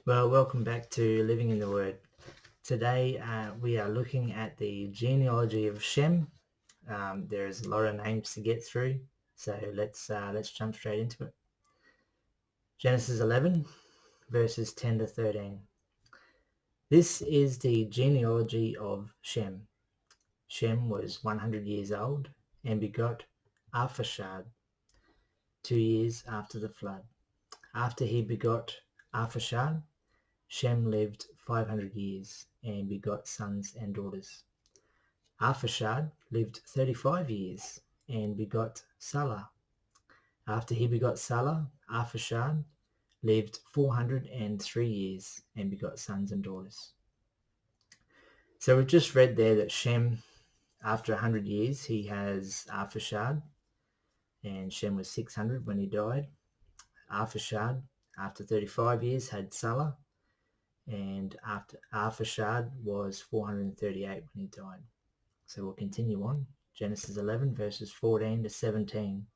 Well, welcome back to Living in the Word. Today we are looking at the genealogy of Shem. There's a lot of names to get through, so let's jump straight into it. Genesis 11, verses 10 to 13. This is the genealogy of Shem. Shem was 100 years old and begot Arphaxad 2 years after the flood. After he begot Arphaxad, Shem lived 500 years and begot sons and daughters. Arphaxad lived 35 years and begot Salah. After he begot Salah, Arphaxad lived 403 years and begot sons and daughters. So we've just read there that Shem, after 100 years, he has Arphaxad, and Shem was 600 when he died. Arphaxad, after 35 years, had Salah, and after Arphaxad was 438 when he died. So we'll continue on. Genesis 11 verses 14 to 17.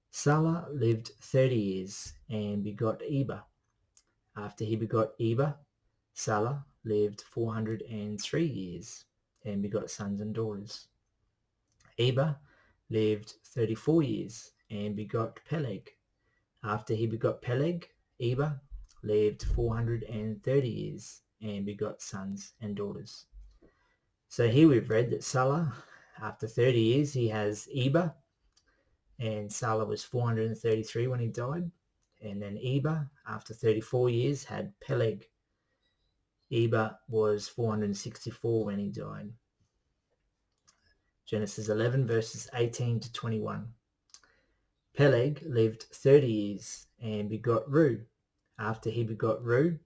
Salah lived 30 years and begot Eber. After he begot Eber, Salah lived 403 years and begot sons and daughters. Eber lived 34 years and begot Peleg. After he begot Peleg, Eber lived 430 years and begot sons and daughters. So here we've read that Salah, after 30 years, he has Eber, and Salah was 433 when he died. And then Eber, after 34 years, had Peleg. Eber was 464 when he died. Genesis 11 verses 18 to 21. Peleg lived 30 years and begot Reu. After he begot Reu,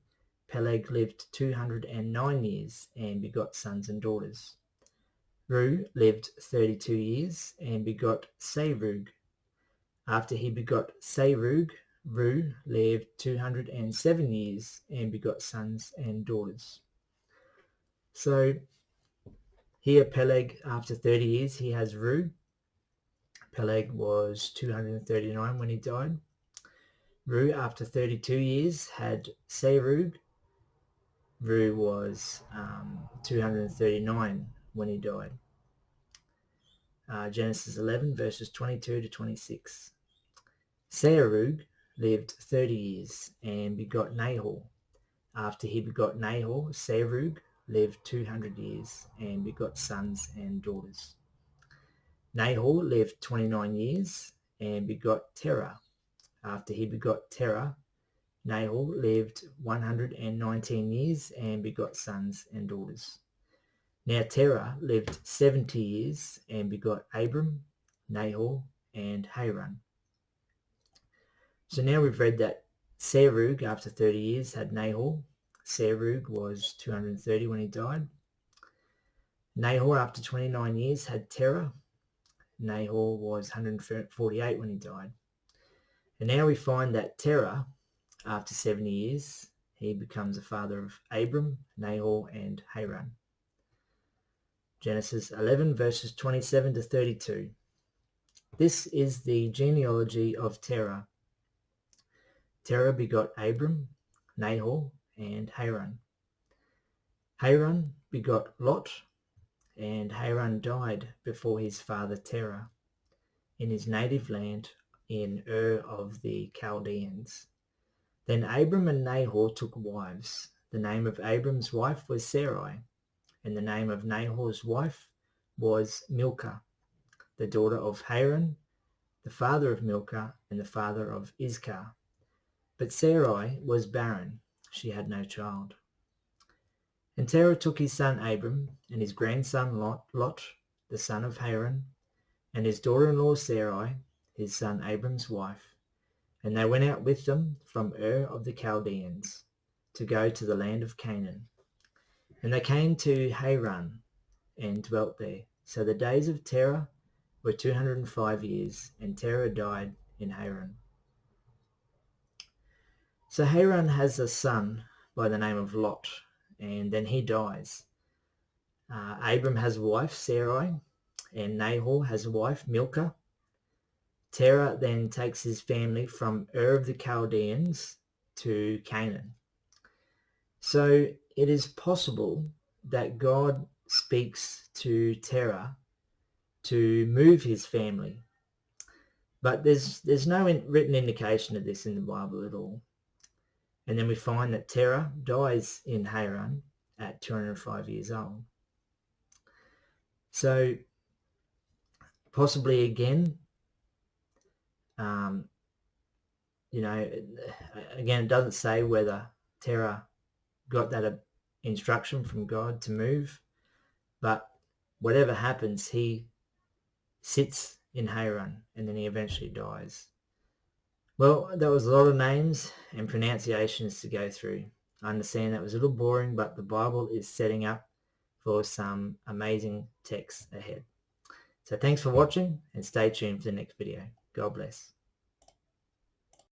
Peleg lived 209 years and begot sons and daughters. Reu lived 32 years and begot Serug. After he begot Serug, Reu lived 207 years and begot sons and daughters. So here Peleg, after 30 years, he has Reu. Peleg was 239 when he died. Reu, after 32 years, had Serug. Reu was 239 when he died. Genesis 11 verses 22 to 26. Serug lived 30 years and begot Nahor. After he begot Nahor, Serug lived 200 years and begot sons and daughters. Nahor lived 29 years and begot Terah. After he begot Terah, Nahor lived 119 years and begot sons and daughters. Now Terah lived 70 years and begot Abram, Nahor, and Haran. So now we've read that Serug, after 30 years, had Nahor. Serug was 230 when he died. Nahor, after 29 years, had Terah. Nahor was 148 when he died. And now we find that Terah, after 70 years, he becomes the father of Abram, Nahor, and Haran. Genesis 11 verses 27 to 32. This is the genealogy of Terah. Terah begot Abram, Nahor, and Haran. Haran begot Lot, and Haran died before his father Terah in his native land in Ur of the Chaldeans. Then Abram and Nahor took wives. The name of Abram's wife was Sarai, and the name of Nahor's wife was Milcah, the daughter of Haran, the father of Milcah and the father of Iscah. But Sarai was barren, she had no child. And Terah took his son Abram and his grandson Lot, the son of Haran, and his daughter-in-law Sarai, his son Abram's wife, and they went out with them from Ur of the Chaldeans to go to the land of Canaan. And they came to Haran and dwelt there. So the days of Terah were 205 years, and Terah died in Haran. So Haran has a son by the name of Lot, and then he dies. Abram has a wife, Sarai, and Nahor has a wife, Milcah. Terah then takes his family from Ur of the Chaldeans to Canaan. So it is possible that God speaks to Terah to move his family, but there's no written indication of this in the Bible at all. And then we find that Terah dies in Haran at 205 years old. So possibly again, you know, again, it doesn't say whether Terah got that instruction from God to move, but whatever happens, he sits in Haran and then he eventually dies. Well, that was a lot of names and pronunciations to go through. I understand that was a little boring, but the Bible is setting up for some amazing texts ahead. So thanks for watching and stay tuned for the next video. God bless.